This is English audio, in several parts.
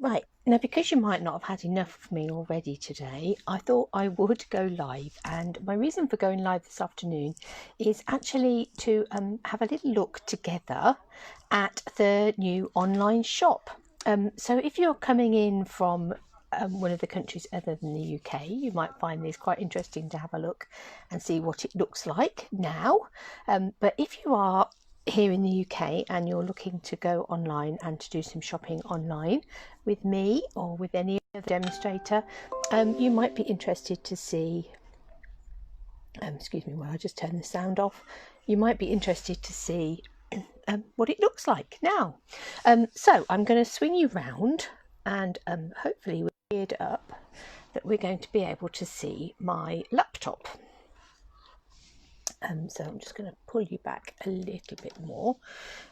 Right, now because you might not have had enough of me already today, I thought I would go live. And my reason for going live this afternoon is actually to have a little look together at the new online shop. So if you're coming in from one of the countries other than the UK, you might find this quite interesting to have a look and see what it looks like now. But if you are here in the UK and you're looking to go online and to do some shopping online with me or with any other demonstrator, you might be interested to see, excuse me while I just turn the sound off, you might be interested to see what it looks like now. So I'm going to swing you round and hopefully we're geared up that we're going to be able to see my laptop. So I'm just going to pull you back a little bit more,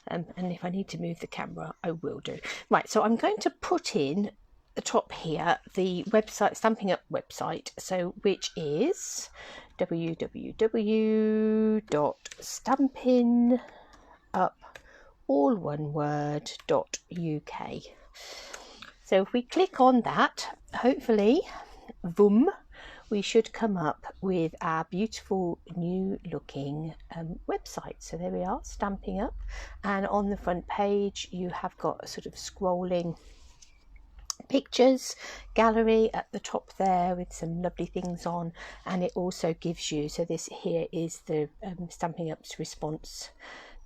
and if I need to move the camera I will do. Right, so I'm going to put in the top here the website, Stampin' Up website, so which is www.stampinup.uk. So if we click on that, hopefully, boom, we should come up with our beautiful new looking website. So there we are, Stampin' Up, and on the front page you have got a sort of scrolling pictures gallery at the top there with some lovely things on, and it also gives you, so this here is the Stampin' Up's response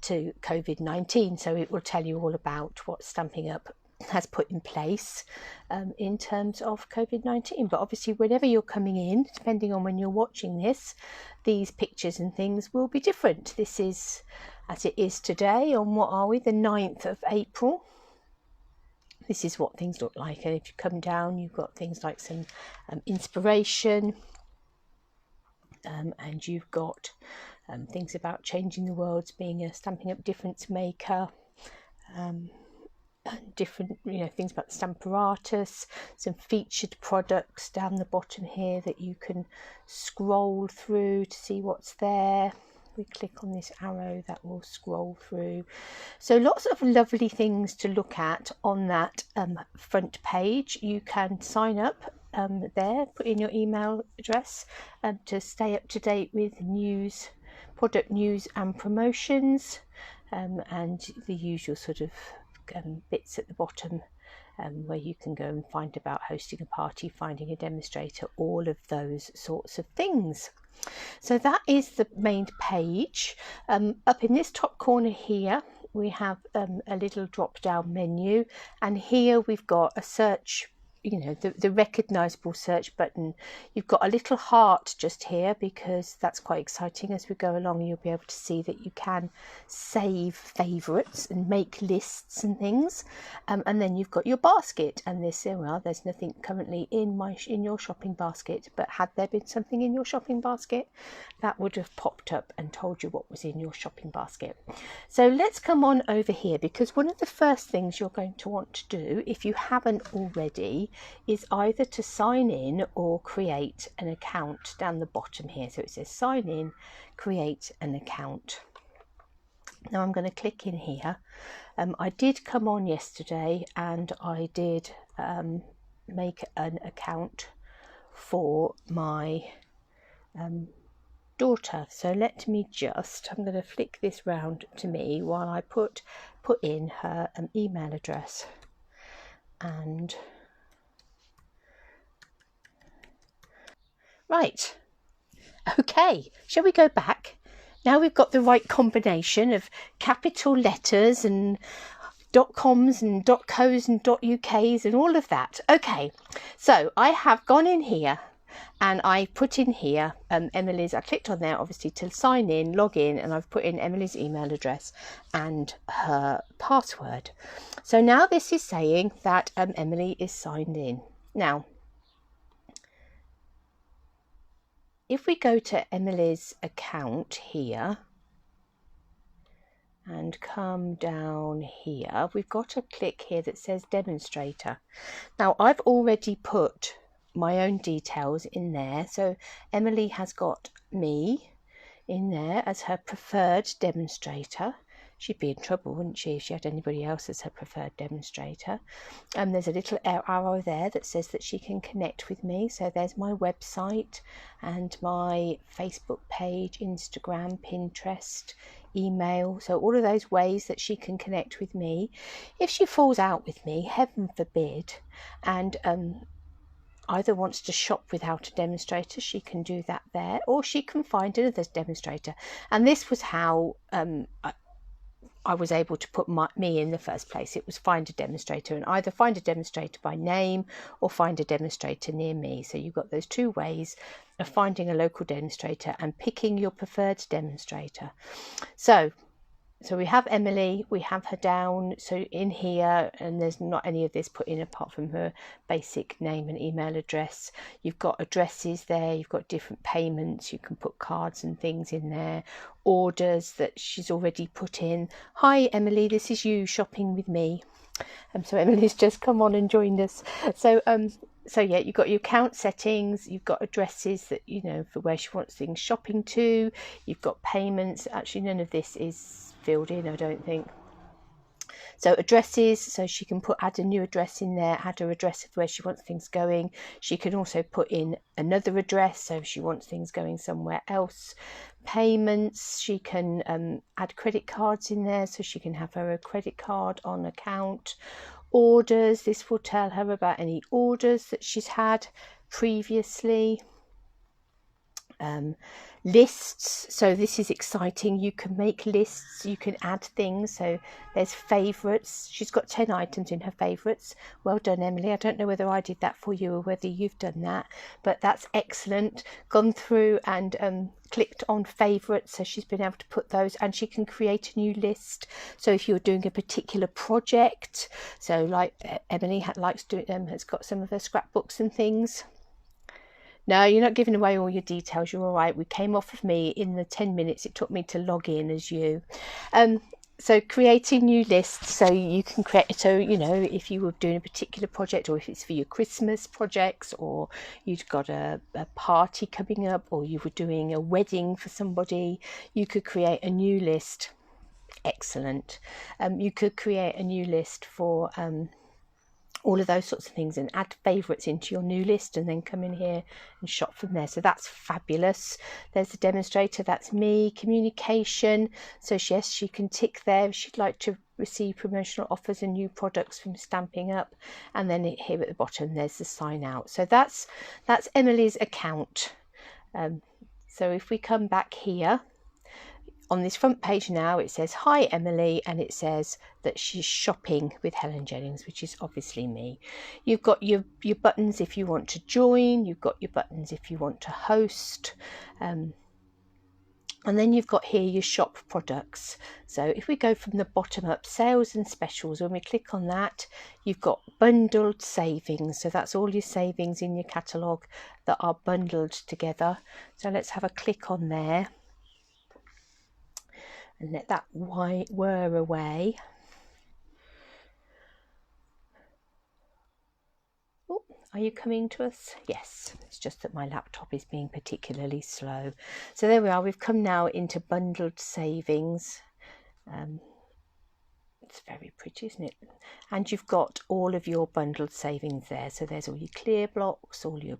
to COVID-19, so it will tell you all about what Stampin' Up has put in place in terms of COVID-19. But obviously whenever you're coming in, depending on when you're watching this, these pictures and things will be different. This is as it is today on, what are we, the 9th of April. This is what things look like, and if you come down you've got things like some inspiration, and you've got things about changing the world, being a Stampin' Up difference maker, different things about the Stamparatus, some featured products down the bottom here that you can scroll through to see what's there. We click on this arrow, that will scroll through. So lots of lovely things to look at on that front page. You can sign up there, put in your email address to stay up to date with news, product news and promotions, and the usual sort of bits at the bottom where you can go and find about hosting a party, finding a demonstrator, all of those sorts of things. So that is the main page. Up in this top corner here we have a little drop down menu, and here we've got a search, the recognizable search button. You've got a little heart just here because that's quite exciting. As we go along you'll be able to see that you can save favorites and make lists and things, and then you've got your basket, and this, well, there's nothing currently in your shopping basket, but had there been something in your shopping basket, that would have popped up and told you what was in your shopping basket. So let's come on over here, because one of the first things you're going to want to do, if you haven't already, is either to sign in or create an account down the bottom here. So it says sign in, create an account. Now I'm going to click in here. I did come on yesterday and I did make an account for my daughter. So let me I'm going to flick this round to me while I put in her email address. And right, okay, shall we go back? Now we've got the right combination of capital letters and .coms and .cos and .uk's and all of that. Okay, so I have gone in here and I put in here Emily's, I clicked on there obviously to sign in, log in, and I've put in Emily's email address and her password. So now this is saying that Emily is signed in. Now if we go to Emily's account here and come down here, we've got a click here that says demonstrator. Now I've already put my own details in there, so Emily has got me in there as her preferred demonstrator. she'd be in trouble, wouldn't she, if she had anybody else as her preferred demonstrator. There's a little arrow there that says that she can connect with me. So there's my website and my Facebook page, Instagram, Pinterest, email. So all of those ways that she can connect with me. If she falls out with me, heaven forbid, and either wants to shop without a demonstrator, she can do that there, or she can find another demonstrator. And this was how I was able to put me in the first place. It was find a demonstrator, and either find a demonstrator by name or find a demonstrator near me. So you've got those two ways of finding a local demonstrator and picking your preferred demonstrator. So we have Emily, we have her down, so in here, and there's not any of this put in apart from her basic name and email address. You've got addresses there, you've got different payments, you can put cards and things in there, orders that she's already put in. Hi Emily, this is you shopping with me. So Emily's just come on and joined us. So yeah, you've got your account settings, you've got addresses that, you know, for where she wants things shopping to, you've got payments. Actually, none of this is filled in, I don't think. So addresses, so she can add a new address in there, add her address of where she wants things going. She can also put in another address, so if she wants things going somewhere else. Payments, she can add credit cards in there, so she can have her credit card on account. Orders, this will tell her about any orders that she's had previously. Lists, so this is exciting. You can make lists, you can add things. So there's favourites. She's got 10 items in her favourites. Well done, Emily. I don't know whether I did that for you or whether you've done that, but that's excellent. Gone through and clicked on favourites, so she's been able to put those, and she can create a new list. So if you're doing a particular project, so like Emily likes doing has got some of her scrapbooks and things. No, you're not giving away all your details. You're all right. We came off of me in the 10 minutes it took me to log in as you. So creating new lists, so you can create, so, you know, if you were doing a particular project, or if it's for your Christmas projects, or you've got a party coming up, or you were doing a wedding for somebody, you could create a new list. Excellent. You could create a new list for all of those sorts of things, and add favourites into your new list, and then come in here and shop from there. So that's fabulous. There's the demonstrator, that's me. Communication, so yes, she can tick there if she'd like to receive promotional offers and new products from Stamping Up. And then here at the bottom there's the sign out. So that's Emily's account. So if we come back here on this front page now, it says hi Emily, and it says that she's shopping with Helen Jennings, which is obviously me. You've got your buttons if you want to join, you've got your buttons if you want to host, and then you've got here your shop products. So if we go from the bottom up, sales and specials, when we click on that, you've got bundled savings. So that's all your savings in your catalogue that are bundled together. So let's have a click on there and let that whir away. Oh, are you coming to us? Yes, it's just that my laptop is being particularly slow. So there we are, we've come now into bundled savings. It's very pretty, isn't it? And you've got all of your bundled savings there. So there's all your clear blocks, all your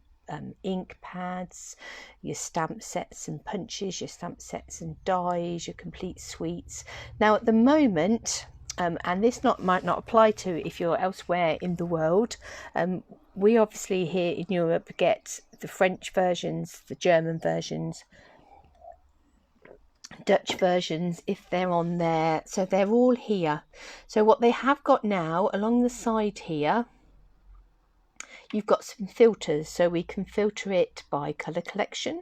ink pads, your stamp sets and punches, your stamp sets and dies, your complete suites. Now at the moment, and this might not apply to if you're elsewhere in the world, we obviously here in Europe get the French versions, the German versions, Dutch versions if they're on there. So they're all here. So what they have got now along the side here, you've got some filters, so we can filter it by colour collection,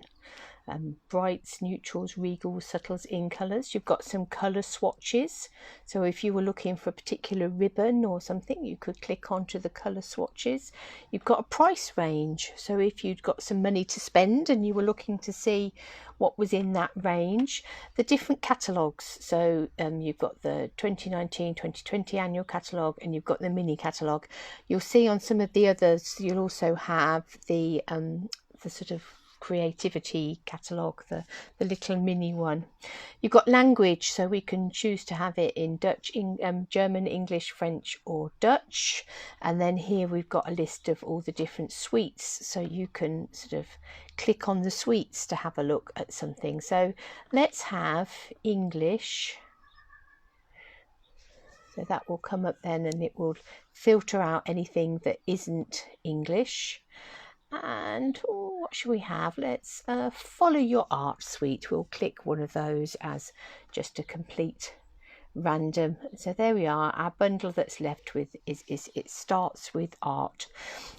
brights, neutrals, regals, subtles, in colours. You've got some colour swatches, so if you were looking for a particular ribbon or something, you could click onto the colour swatches. You've got a price range, so if you'd got some money to spend and you were looking to see what was in that range. The different catalogues, so you've got the 2019-2020 annual catalogue, and you've got the mini catalogue. You'll see on some of the others you'll also have the sort of creativity catalogue, the little mini one. You've got language, so we can choose to have it in Dutch, German, English, French or Dutch. And then here we've got a list of all the different suites, so you can sort of click on the suites to have a look at something. So let's have English. So that will come up then, and it will filter out anything that isn't English. And what should we have? Let's follow your art suite. We'll click one of those as just a complete random. So there we are. Our bundle that's left with is it starts with art.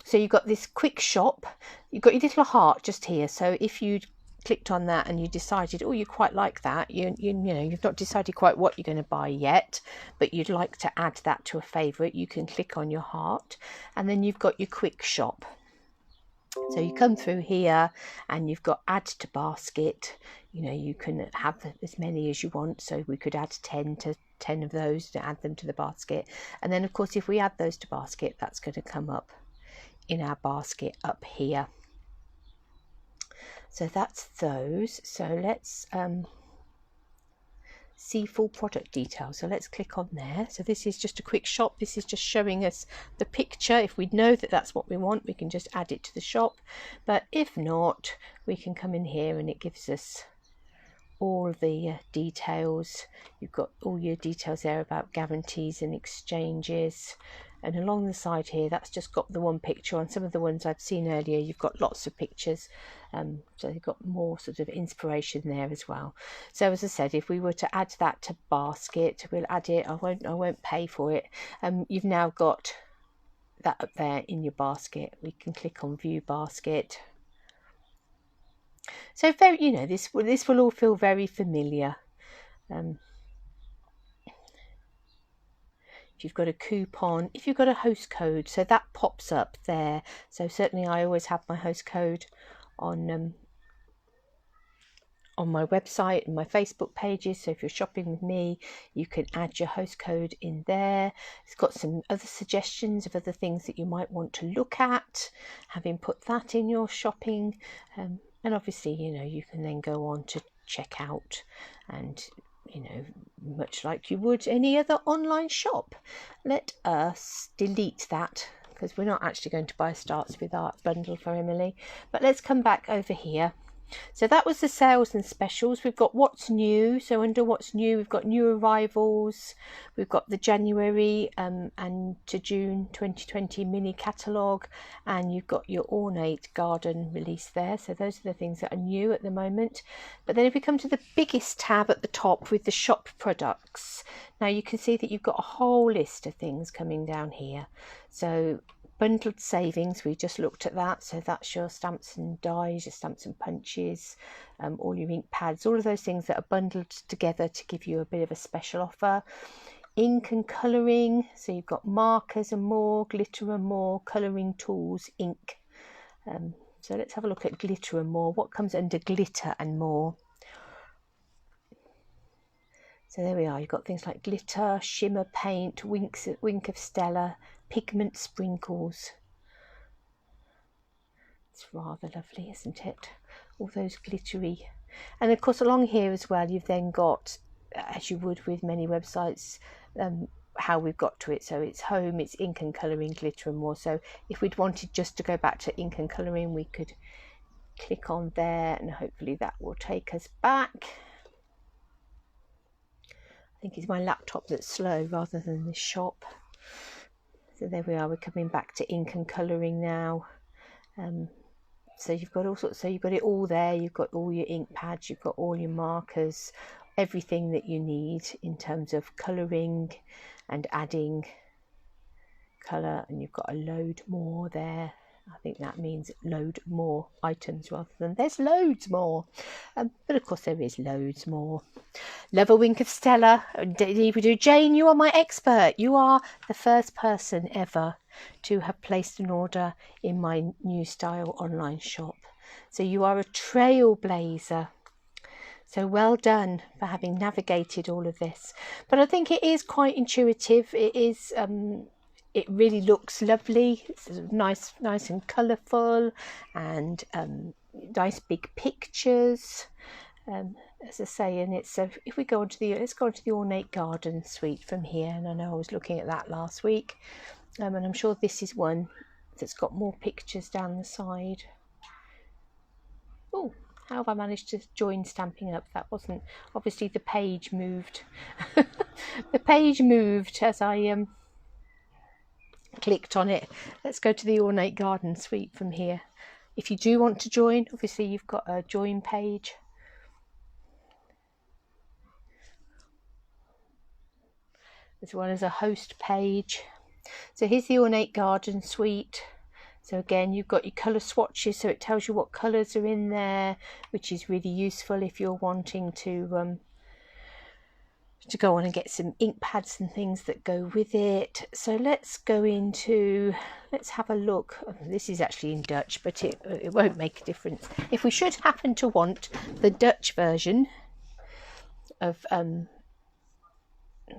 So you've got this quick shop. You've got your little heart just here. So if you clicked on that and you decided, oh, you quite like that, you know, you've not decided quite what you're going to buy yet, but you'd like to add that to a favorite, you can click on your heart, and then you've got your quick shop. So you come through here and you've got add to basket. You know, you can have as many as you want, so we could add 10 of those to add them to the basket. And then of course if we add those to basket, that's going to come up in our basket up here. So that's those. So let's see full product details. So let's click on there. So this is just a quick shop. This is just showing us the picture. If we know that that's what we want, we can just add it to the shop. But if not, we can come in here and it gives us all the details. You've got all your details there about guarantees and exchanges. And along the side here, that's just got the one picture. On some of the ones I've seen earlier, you've got lots of pictures. So you've got more sort of inspiration there as well. So as I said, if we were to add that to basket, we'll add it. I won't pay for it. You've now got that up there in your basket. We can click on view basket. So very, you know, this will all feel very familiar. If you've got a coupon, if you've got a host code, so that pops up there. So certainly I always have my host code on my website and my Facebook pages. So if you're shopping with me, you can add your host code in there. It's got some other suggestions of other things that you might want to look at, having put that in your shopping. And obviously, you know, you can then go on to check out and, you know, much like you would any other online shop. Let us delete that because we're not actually going to buy Starts with Art bundle for Emily. But let's come back over here. So that was the sales and specials. We've got what's new. So under what's new, we've got new arrivals. We've got the January and to June 2020 mini catalogue. And you've got your ornate garden release there. So those are the things that are new at the moment. But then if we come to the biggest tab at the top with the shop products, now you can see that you've got a whole list of things coming down here. So bundled savings, we just looked at that. So that's your stamps and dies, your stamps and punches, all your ink pads, all of those things that are bundled together to give you a bit of a special offer. Ink and colouring, so you've got markers and more, glitter and more, colouring tools, ink. So let's have a look at glitter and more. What comes under glitter and more? So there we are. You've got things like glitter, shimmer paint, wink of Stella, pigment sprinkles. It's rather lovely, isn't it? All those glittery. And of course along here as well, you've then got, as you would with many websites, how we've got to it. So it's home, it's ink and colouring, glitter and more. So if we'd wanted just to go back to ink and colouring, we could click on there and hopefully that will take us back. I think it's my laptop that's slow rather than this shop. So there we are, we're coming back to ink and colouring now. So you've got all sorts, so you've got it all there, you've got all your ink pads, you've got all your markers, everything that you need in terms of colouring and adding colour, and you've got a load more there. I think that means load more items rather than there's loads more. But of course there is loads more. Love a wink of Stella. Jane, you are my expert. You are the first person ever to have placed an order in my new style online shop. So you are a trailblazer. So well done for having navigated all of this. But I think it is quite intuitive. It is it really looks lovely. It's sort of nice and colourful, and nice big pictures. As I say, and it's if we go on to let's go on to the ornate garden suite from here. And I know I was looking at that last week, and I'm sure this is one that's got more pictures down the side. Oh, how have I managed to join Stampin' Up? That wasn't, obviously the page moved. The page moved as I clicked on it. Let's go to the ornate garden suite from here. If you do want to join, obviously you've got a join page. As well as a host page. So here's the ornate garden suite. So again, you've got your colour swatches, so it tells you what colours are in there, which is really useful if you're wanting to go on and get some ink pads and things that go with it. So let's have a look. This is actually in Dutch, but it won't make a difference. If we should happen to want the Dutch version of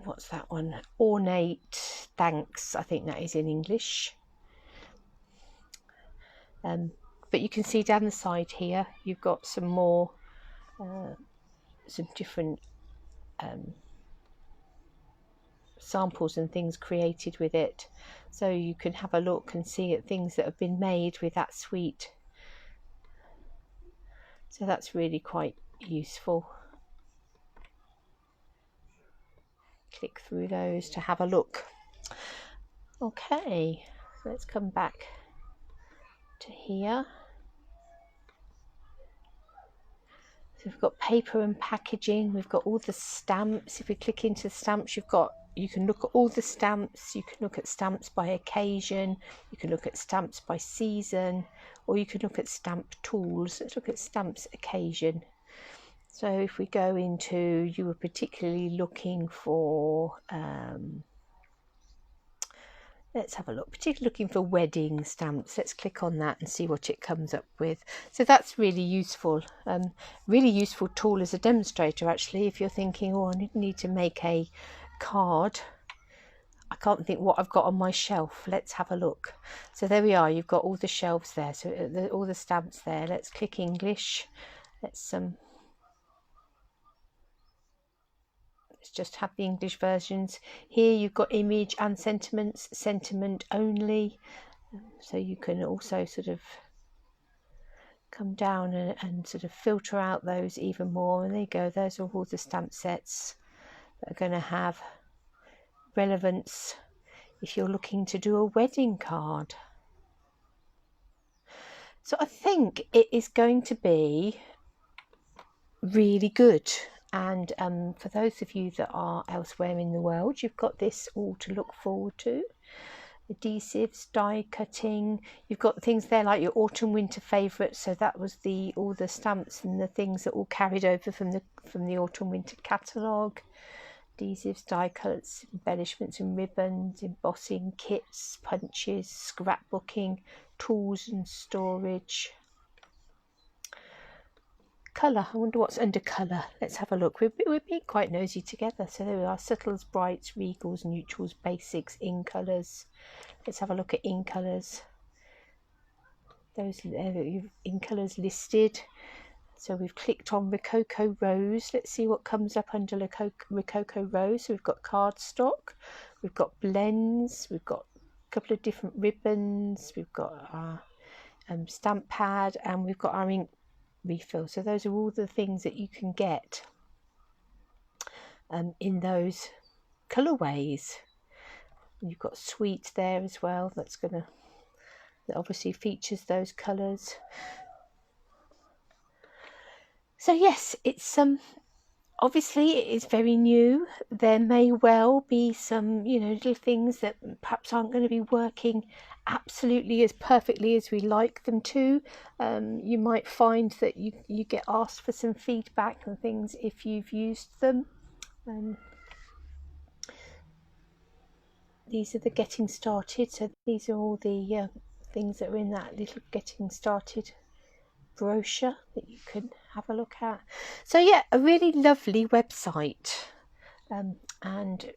what's that one? Ornate Thanks, I think that is in English. But you can see down the side here, you've got some more, some different samples and things created with it. So you can have a look and see at things that have been made with that suite. So that's really quite useful. Click through those to have a look. Okay, so let's come back to here. So we've got paper and packaging, we've got all the stamps. If we click into the stamps, you can look at all the stamps, you can look at stamps by occasion, you can look at stamps by season, or you can look at stamp tools. Let's look at stamps occasion. So if we go into, you were particularly looking for, let's have a look, particularly looking for wedding stamps. Let's click on that and see what it comes up with. So that's really useful. Really useful tool as a demonstrator, actually, if you're thinking, oh, I need to make a card. I can't think what I've got on my shelf. Let's have a look. So there we are. You've got all the shelves there. So all the stamps there. Let's click English. Let's just have the English versions. Here you've got image and sentiments, sentiment only. So you can also sort of come down and sort of filter out those even more. And there you go. Those are all the stamp sets that are going to have relevance if you're looking to do a wedding card. So I think it is going to be really good. And for those of you that are elsewhere in the world, you've got this all to look forward to. Adhesives, die cutting. You've got things there like your autumn winter favourites. So that was all the stamps and the things that all carried over from the autumn winter catalogue. Adhesives, die cuts, embellishments and ribbons, embossing kits, punches, scrapbooking, tools and storage. Colour, I wonder what's under colour. Let's have a look. We're being quite nosy together. So there we are, subtles, brights, regals, neutrals, basics, in colours. Let's have a look at in colours. Those in colours listed. So we've clicked on Rococo Rose. Let's see what comes up under Rococo Rose. So we've got cardstock, we've got blends, we've got a couple of different ribbons, we've got our stamp pad, and we've got our ink refill. So those are all the things that you can get in those colourways. You've got sweet there as well. That obviously features those colours. So yes, it's obviously it is very new. There may well be some, little things that perhaps aren't going to be working absolutely as perfectly as we like them to. You might find that you get asked for some feedback and things if you've used them. These are the getting started. So these are all the things that are in that little getting started brochure that you can have a look at. So yeah, a really lovely website, and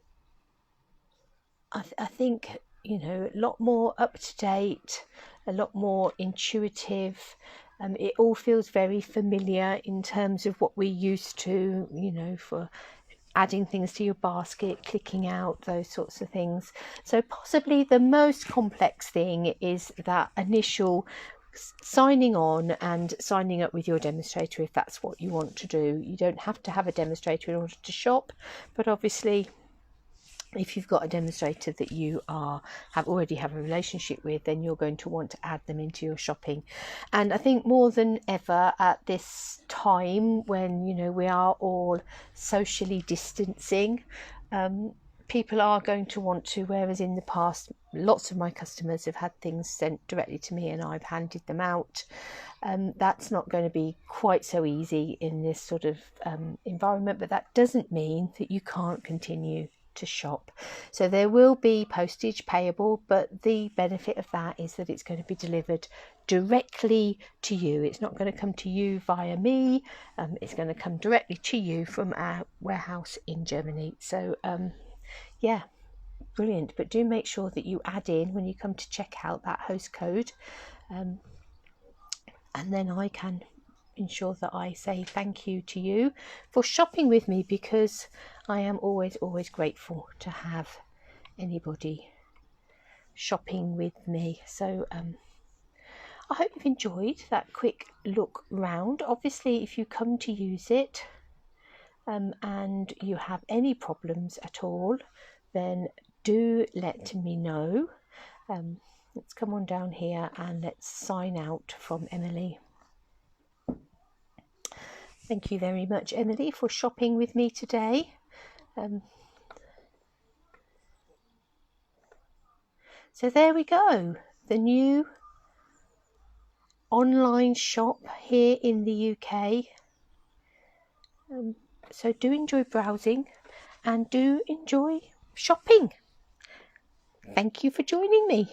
I think a lot more up to date, a lot more intuitive, It all feels very familiar in terms of what we're used to, you know, for adding things to your basket, clicking out, those sorts of things. So possibly the most complex thing is that initial signing on and signing up with your demonstrator if that's what you want to do. You don't have to have a demonstrator in order to shop, but obviously if you've got a demonstrator that you already have a relationship with, then you're going to want to add them into your shopping. And I think more than ever at this time when, you know, we are all socially distancing, people are going to want to, whereas in the past lots of my customers have had things sent directly to me and I've handed them out. That's not going to be quite so easy in this sort of environment, but that doesn't mean that you can't continue to shop. So there will be postage payable, but the benefit of that is that it's going to be delivered directly to you. It's not going to come to you via me. It's going to come directly to you from our warehouse in Germany. So yeah, brilliant. But do make sure that you add in when you come to check out that host code, and then I can ensure that I say thank you to you for shopping with me, because I am always grateful to have anybody shopping with me. So I hope you've enjoyed that quick look round. Obviously, if you come to use it and you have any problems at all, then do let me know. Let's come on down here and let's sign out from Emily. Thank you very much, Emily, for shopping with me today. So there we go, the new online shop here in the UK. So do enjoy browsing and do enjoy shopping. Thank you for joining me.